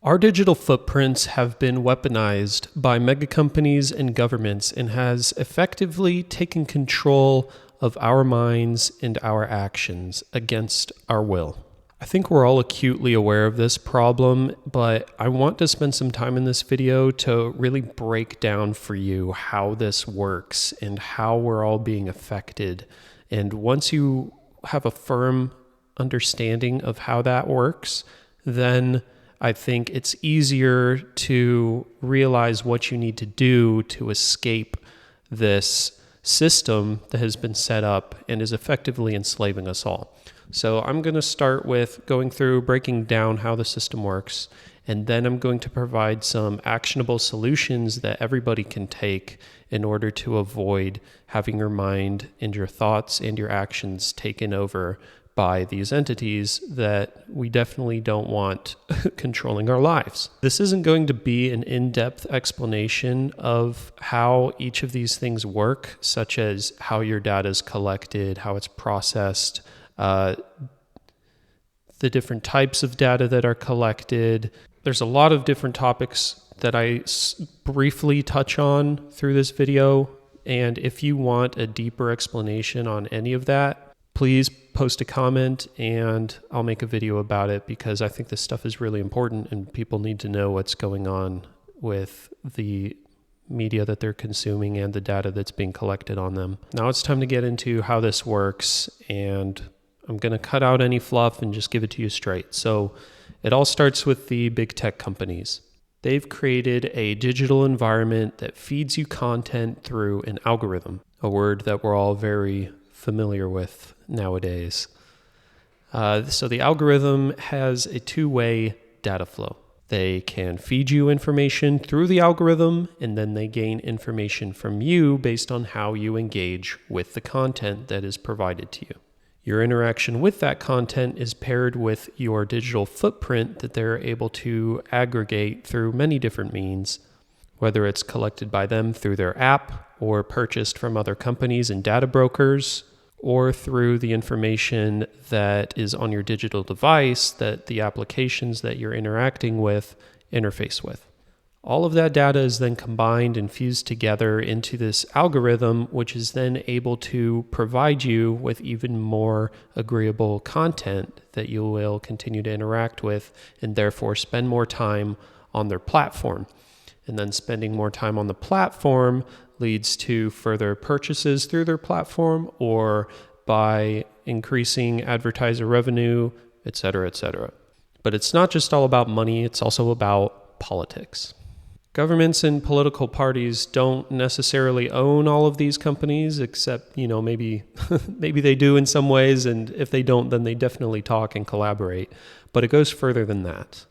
Our digital footprints have been weaponized by mega companies and governments and has effectively taken control of our minds and our actions against our will. I think we're all acutely aware of this problem, but I want to spend some time in this video to really break down for you how this works and how we're all being affected. And once you have a firm understanding of how that works, then I think it's easier to realize what you need to do to escape this system that has been set up and is effectively enslaving us all. So I'm going to start with going through breaking down how the system works, and then I'm going to provide some actionable solutions that everybody can take in order to avoid having your mind and your thoughts and your actions taken over by these entities that we definitely don't want controlling our lives. This isn't going to be an in-depth explanation of how each of these things work, such as how your data is collected, how it's processed, the different types of data that are collected. There's a lot of different topics that I briefly touch on through this video, and if you want a deeper explanation on any of that, please post a comment and I'll make a video about it, because I think this stuff is really important and people need to know what's going on with the media that they're consuming and the data that's being collected on them. Now it's time to get into how this works, and I'm going to cut out any fluff and just give it to you straight. So it all starts with the big tech companies. They've created a digital environment that feeds you content through an algorithm, a word that we're all very familiar with nowadays. So the algorithm has a two-way data flow. They can feed you information through the algorithm, and then they gain information from you based on how you engage with the content that is provided to you. Your interaction with that content is paired with your digital footprint that they're able to aggregate through many different means, whether it's collected by them through their app or purchased from other companies and data brokers, or through the information that is on your digital device that the applications that you're interacting with interface with. All of that data is then combined and fused together into this algorithm, which is then able to provide you with even more agreeable content that you will continue to interact with and therefore spend more time on their platform. And then spending more time on the platform leads to further purchases through their platform or by increasing advertiser revenue, et cetera, et cetera. But it's not just all about money, it's also about politics. Governments and political parties don't necessarily own all of these companies, except, maybe maybe they do in some ways, and if they don't, then they definitely talk and collaborate. But it goes further than that.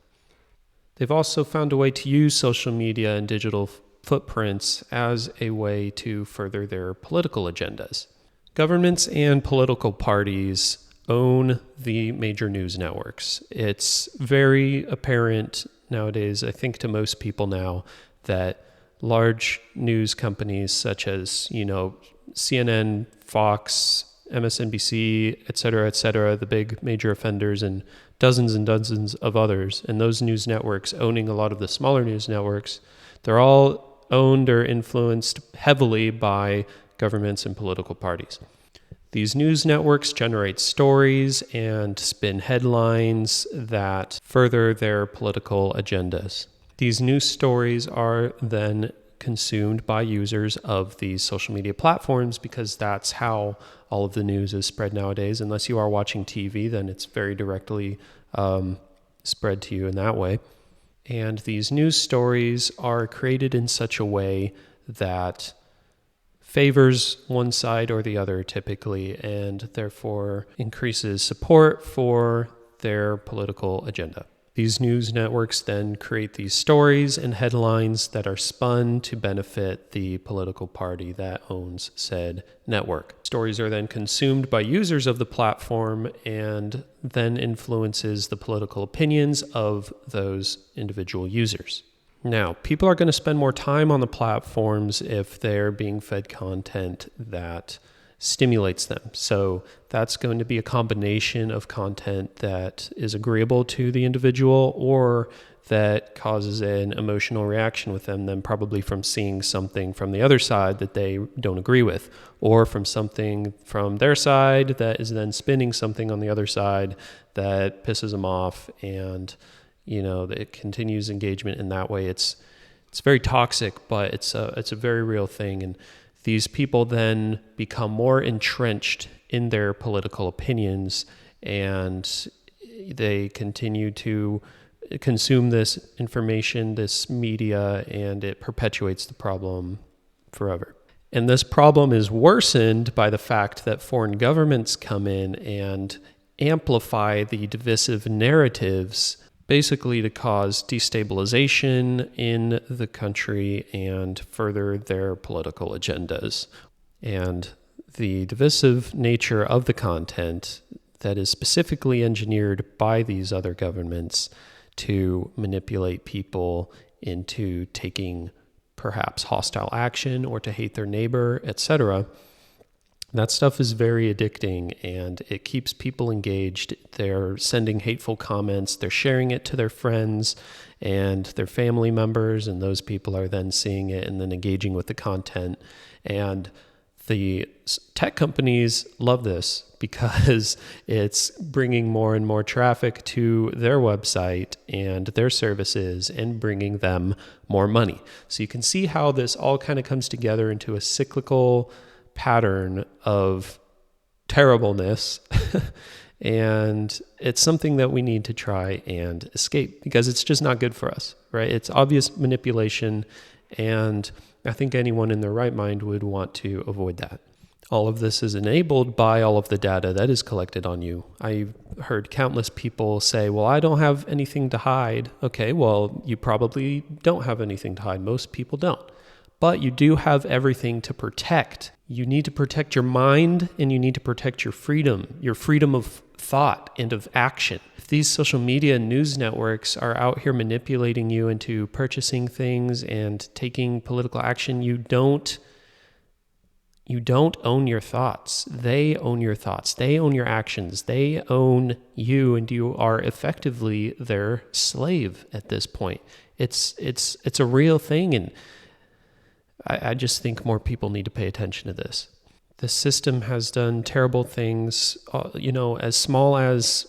They've also found a way to use social media and digital footprints as a way to further their political agendas. Governments and political parties own the major news networks. It's very apparent nowadays, I think to most people now, that large news companies such as, CNN, Fox, MSNBC, et cetera, the big major offenders, and dozens of others, and those news networks owning a lot of the smaller news networks, they're all owned or influenced heavily by governments and political parties. These news networks generate stories and spin headlines that further their political agendas. These news stories are then consumed by users of these social media platforms, because that's how all of the news is spread nowadays. Unless you are watching TV, then it's very directly spread to you in that way. And these news stories are created in such a way that favors one side or the other typically, and therefore increases support for their political agenda. These news networks then create these stories and headlines that are spun to benefit the political party that owns said network. Stories are then consumed by users of the platform and then influences the political opinions of those individual users. Now, people are going to spend more time on the platforms if they're being fed content that stimulates them. So that's going to be a combination of content that is agreeable to the individual or that causes an emotional reaction with them than probably from seeing something from the other side that they don't agree with, or from something from their side that is then spinning something on the other side that pisses them off, and it continues engagement in that way. It's very toxic, but it's a very real thing, and these people then become more entrenched in their political opinions, and they continue to consume this information, this media, and it perpetuates the problem forever. And this problem is worsened by the fact that foreign governments come in and amplify the divisive narratives, basically to cause destabilization in the country and further their political agendas. And the divisive nature of the content that is specifically engineered by these other governments to manipulate people into taking perhaps hostile action or to hate their neighbor, etc. That stuff is very addicting, and it keeps people engaged. They're sending hateful comments, they're sharing it to their friends and their family members, and those people are then seeing it and then engaging with the content. And the tech companies love this because it's bringing more and more traffic to their website and their services and bringing them more money. So you can see how this all kind of comes together into a cyclical pattern of terribleness. And it's something that we need to try and escape because it's just not good for us, right? It's obvious manipulation, and I think anyone in their right mind would want to avoid that. All of this is enabled by all of the data that is collected on you. I've heard countless people say, well, I don't have anything to hide. Okay, well, you probably don't have anything to hide. Most people don't. But you do have everything to protect. You need to protect your mind, and you need to protect your freedom of thought and of action. If these social media and news networks are out here manipulating you into purchasing things and taking political action, you don't own your thoughts. They own your thoughts. They own your actions. They own you, and you are effectively their slave at this point. It's a real thing, and I just think more people need to pay attention to this. The system has done terrible things, as small as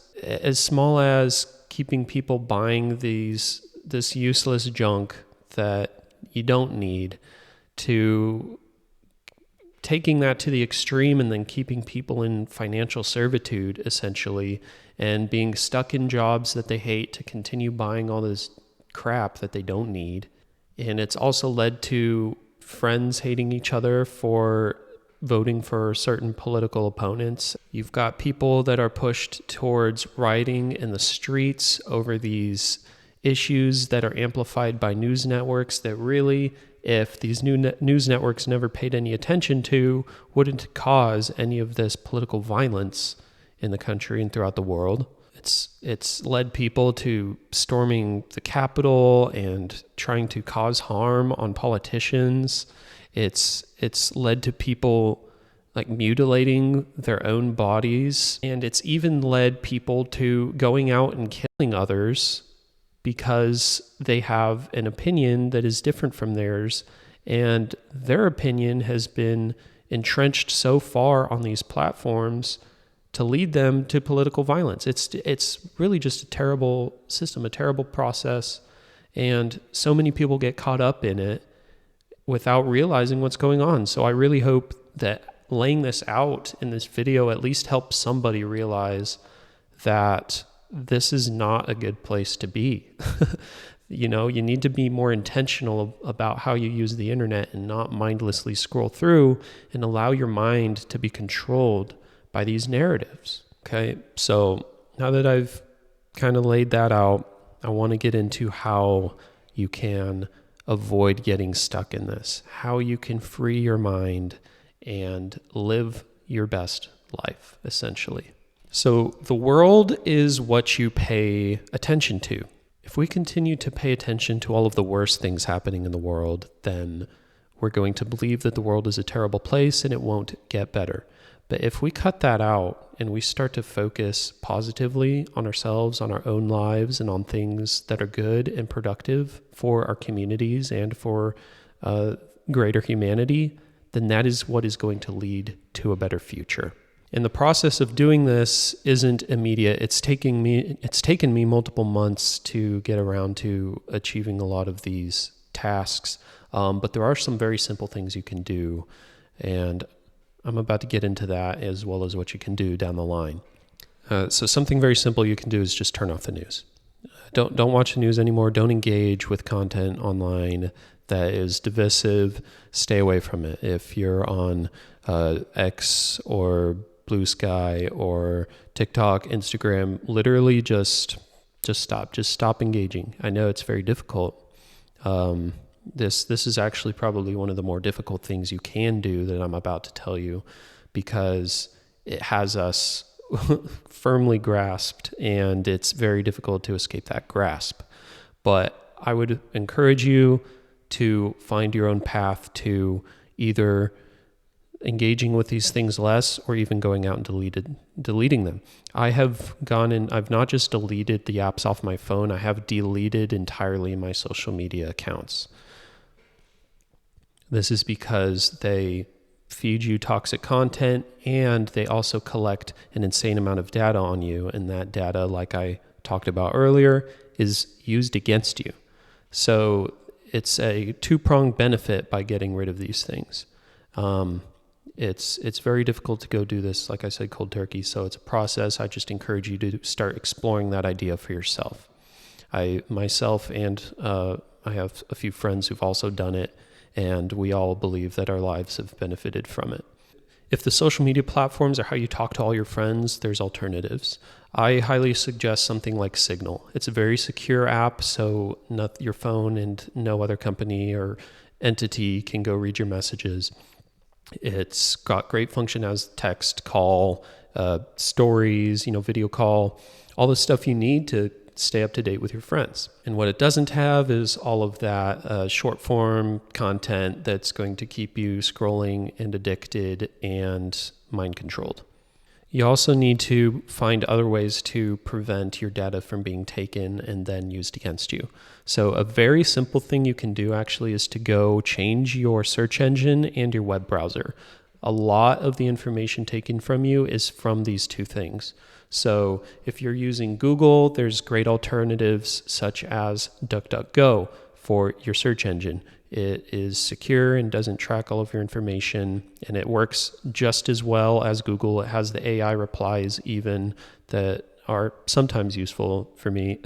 keeping people buying this useless junk that you don't need, to taking that to the extreme and then keeping people in financial servitude, essentially, and being stuck in jobs that they hate to continue buying all this crap that they don't need. And it's also led to friends hating each other for voting for certain political opponents. You've got people that are pushed towards rioting in the streets over these issues that are amplified by news networks that really, if these news networks never paid any attention to, wouldn't cause any of this political violence in the country and throughout the world. It's led people to storming the Capitol and trying to cause harm on politicians. It's led to people like mutilating their own bodies, and it's even led people to going out and killing others because they have an opinion that is different from theirs, and their opinion has been entrenched so far on these platforms to lead them to political violence. It's really just a terrible system, a terrible process, and so many people get caught up in it without realizing what's going on. So I really hope that laying this out in this video at least helps somebody realize that this is not a good place to be. You need to be more intentional about how you use the internet and not mindlessly scroll through and allow your mind to be controlled by these narratives. Okay, so now that I've kind of laid that out, I want to get into how you can avoid getting stuck in this, how you can free your mind and live your best life, essentially. So the world is what you pay attention to. If we continue to pay attention to all of the worst things happening in the world, then we're going to believe that the world is a terrible place and it won't get better. But if we cut that out and we start to focus positively on ourselves, on our own lives, and on things that are good and productive for our communities and for greater humanity, then that is what is going to lead to a better future. And the process of doing this isn't immediate. It's taken me multiple months to get around to achieving a lot of these tasks. But there are some very simple things you can do, and I'm about to get into that as well as what you can do down the line. So something very simple you can do is just turn off the news. Don't watch the news anymore. Don't engage with content online that is divisive. Stay away from it. If you're on X or Blue Sky or TikTok, Instagram, literally just stop. Just stop engaging. I know it's very difficult. This is actually probably one of the more difficult things you can do that I'm about to tell you, because it has us firmly grasped, and it's very difficult to escape that grasp. But I would encourage you to find your own path to either engaging with these things less or even going out and deleting them. I have gone and I've not just deleted the apps off my phone, I have deleted entirely my social media accounts. This is because they feed you toxic content, and they also collect an insane amount of data on you, and that data, like I talked about earlier, is used against you. So it's a two-pronged benefit by getting rid of these things. It's very difficult to go do this, like I said, cold turkey, so it's a process. I just encourage you to start exploring that idea for yourself. I have a few friends who've also done it, and we all believe that our lives have benefited from it. If the social media platforms are how you talk to all your friends, there's alternatives. I highly suggest something like Signal. It's a very secure app, so your phone and no other company or entity can go read your messages. It's got great function as text, call, stories, video call, all the stuff you need to stay up to date with your friends. And what it doesn't have is all of that short form content that's going to keep you scrolling and addicted and mind controlled. You also need to find other ways to prevent your data from being taken and then used against you. So a very simple thing you can do actually is to go change your search engine and your web browser. A lot of the information taken from you is from these two things. So if you're using Google, there's great alternatives such as DuckDuckGo for your search engine. It is secure and doesn't track all of your information, and it works just as well as Google. It has the AI replies even that are sometimes useful for me,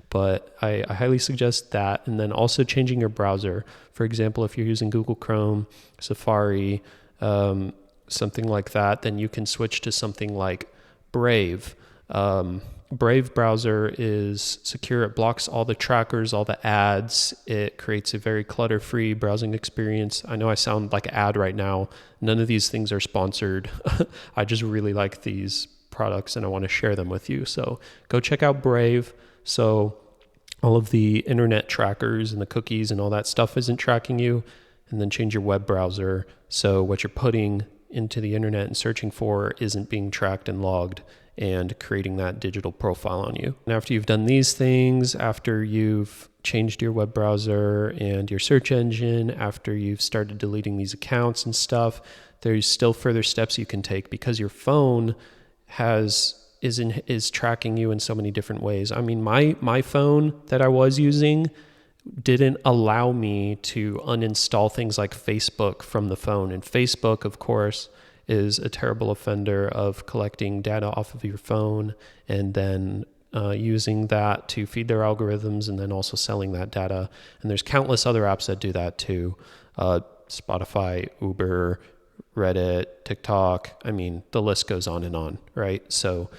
but I highly suggest that. And then also changing your browser. For example, if you're using Google Chrome, Safari, something like that, then you can switch to something like Brave. Brave browser is secure. It blocks all the trackers, all the ads. It creates a very clutter-free browsing experience. I know I sound like an ad right now. None of these things are sponsored. I just really like these products and I want to share them with you. So go check out Brave. So all of the internet trackers and the cookies and all that stuff isn't tracking you. And then change your web browser so what you're putting into the internet and searching for isn't being tracked and logged, and creating that digital profile on you. And after you've done these things, after you've changed your web browser and your search engine, after you've started deleting these accounts and stuff, there's still further steps you can take, because your phone is tracking you in so many different ways. I mean, my phone that I was using didn't allow me to uninstall things like Facebook from the phone. And Facebook, of course, is a terrible offender of collecting data off of your phone and then using that to feed their algorithms and then also selling that data. And there's countless other apps that do that too. Spotify, Uber, Reddit, TikTok. I mean, the list goes on and on, right? So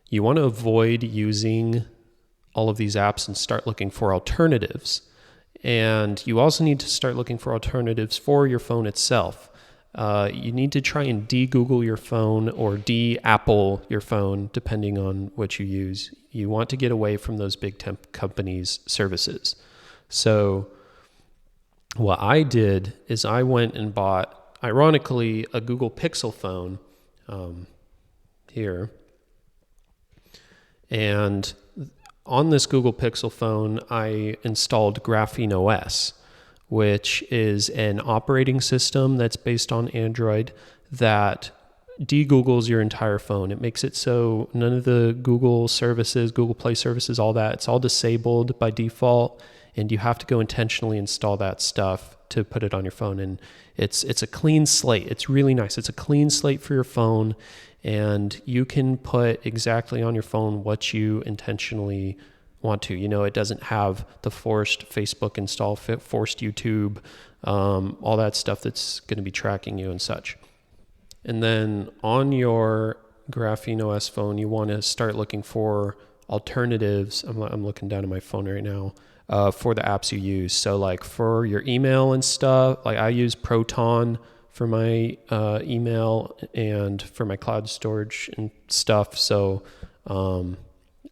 you want to avoid using all of these apps and start looking for alternatives. And you also need to start looking for alternatives for your phone itself. You need to try and de-Google your phone or de-Apple your phone, depending on what you use. You want to get away from those big tech companies' services. So what I did is I went and bought ironically, a Google Pixel phone here. And on this Google Pixel phone, I installed Graphene OS, which is an operating system that's based on Android that de-Googles your entire phone. It makes it so none of the Google services, Google Play services, all that, it's all disabled by default, and you have to go intentionally install that stuff to put it on your phone. And it's a clean slate. It's really nice. It's a clean slate for your phone, and you can put exactly on your phone what you intentionally want to. It doesn't have the forced Facebook install, forced YouTube, all that stuff that's going to be tracking you and such. And then on your Graphene OS phone, you want to start looking for alternatives. I'm looking down at my phone right now for the apps you use. So like for your email and stuff, like I use Proton for my email and for my cloud storage and stuff. So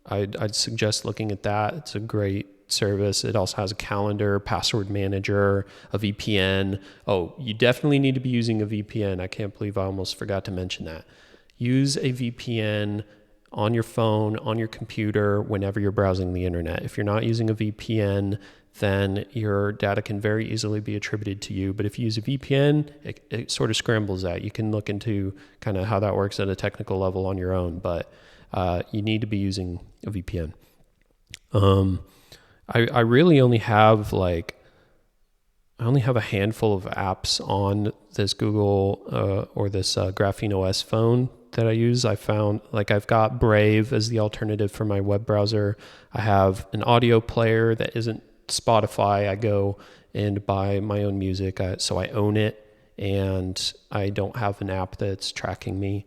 I'd suggest looking at that. It's a great service. It also has a calendar, password manager, a VPN. Oh, you definitely need to be using a VPN. I can't believe I almost forgot to mention that. Use a VPN on your phone, on your computer, whenever you're browsing the internet. If you're not using a VPN, then your data can very easily be attributed to you. But if you use a VPN, it sort of scrambles that. You can look into kind of how that works at a technical level on your own, but you need to be using a VPN. I really only have a handful of apps on this Google or this Graphene OS phone that I use. I found I've got Brave as the alternative for my web browser. I have an audio player that isn't Spotify. I go and buy my own music, so I own it, and I don't have an app that's tracking me.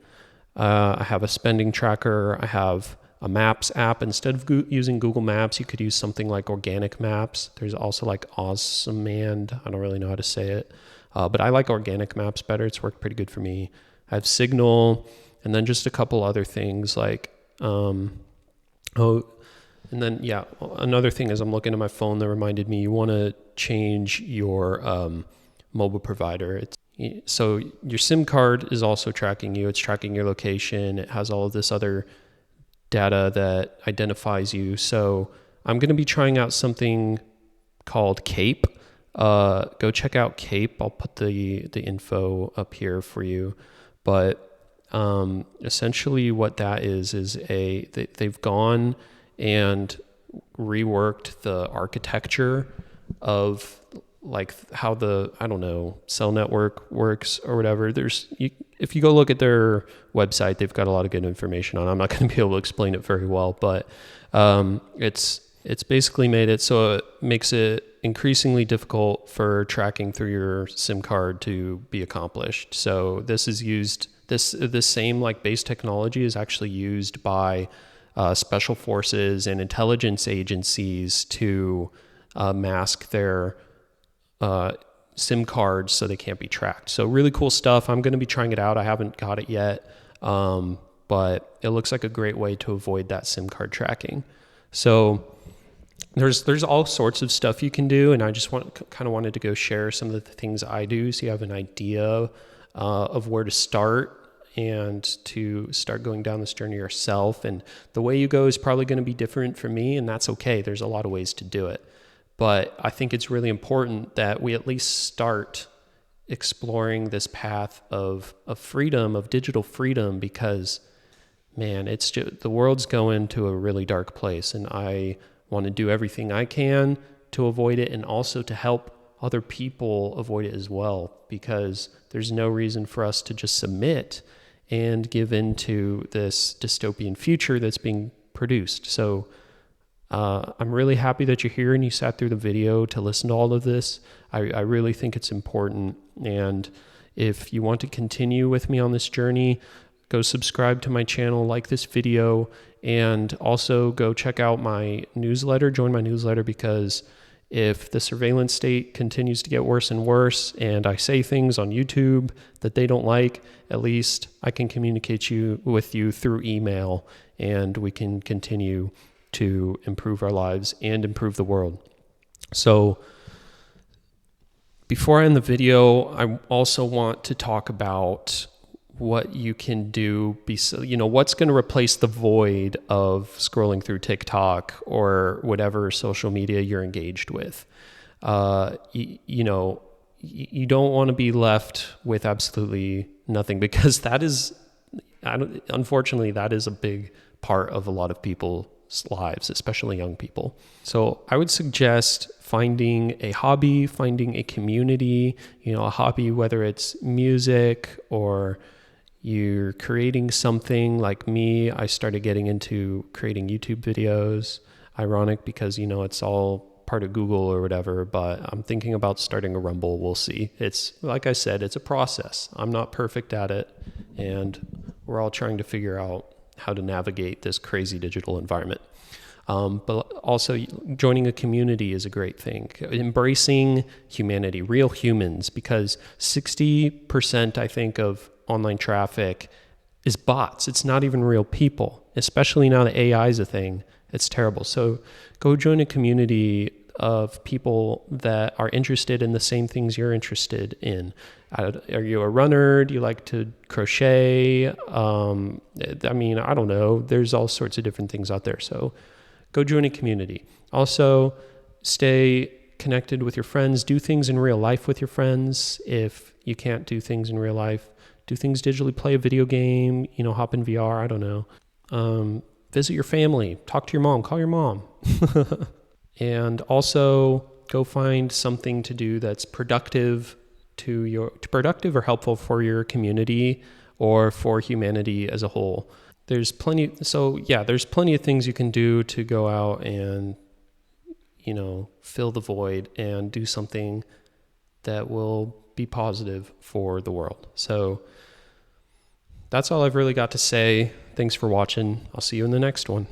I have a spending tracker. I have a Maps app. Instead of using Google Maps, you could use something like Organic Maps. There's also like Osmand. I don't really know how to say it, but I like Organic Maps better. It's worked pretty good for me. I have Signal, and then just a couple other things like, and then, another thing is I'm looking at my phone that reminded me, you want to change your mobile provider. So your SIM card is also tracking you. It's tracking your location. It has all of this other data that identifies you. So I'm going to be trying out something called Cape. Go check out Cape. I'll put the info up here for you. But essentially what that is they've gone and reworked the architecture of like how the, cell network works or whatever. If you go look at their website, they've got a lot of good information on it. I'm not going to be able to explain it very well, but it's basically made it so it makes it increasingly difficult for tracking through your SIM card to be accomplished. So this same like base technology is actually used by special forces and intelligence agencies to mask their SIM cards so they can't be tracked. So really cool stuff. I'm going to be trying it out. I haven't got it yet, but it looks like a great way to avoid that SIM card tracking. So there's all sorts of stuff you can do, and I just wanted to go share some of the things I do so you have an idea of where to start and to start going down this journey yourself. And the way you go is probably going to be different for me, and that's okay. There's a lot of ways to do it. But I think it's really important that we at least start exploring this path of freedom, of digital freedom, because, man, the world's going to a really dark place, and I want to do everything I can to avoid it and also to help other people avoid it as well, because there's no reason for us to just submit and give into this dystopian future that's being produced. So I'm really happy that you're here and you sat through the video to listen to all of this. I really think it's important. And if you want to continue with me on this journey, go subscribe to my channel, like this video, and also go check out my newsletter, join my newsletter, because if the surveillance state continues to get worse and worse and I say things on YouTube that they don't like, at least I can communicate with you through email, and we can continue to improve our lives and improve the world. So Before I end the video, I also want to talk about what you can do, what's going to replace the void of scrolling through TikTok or whatever social media you're engaged with. You don't want to be left with absolutely nothing, because unfortunately, that is a big part of a lot of people's lives, especially young people. So I would suggest finding a hobby, finding a community, a hobby, whether it's music or you're creating something. Like me, I started getting into creating YouTube videos. Ironic, because, it's all part of Google or whatever, but I'm thinking about starting a Rumble. We'll see. It's, like I said, it's a process. I'm not perfect at it, and we're all trying to figure out how to navigate this crazy digital environment. But also joining a community is a great thing. Embracing humanity, real humans, because 60%, I think, of online traffic is bots. It's not even real people, especially now that AI is a thing. It's terrible. So go join a community of people that are interested in the same things you're interested in. Are you a runner? Do you like to crochet? I don't know. There's all sorts of different things out there. So go join a community. Also, stay connected with your friends. Do things in real life with your friends. If you can't do things in real life, do things digitally. Play a video game, hop in VR. I don't know. Visit your family. Talk to your mom. Call your mom. And also go find something to do that's productive or helpful for your community or for humanity as a whole. There's plenty of things you can do to go out and, fill the void and do something that will be positive for the world. So that's all I've really got to say. Thanks for watching. I'll see you in the next one.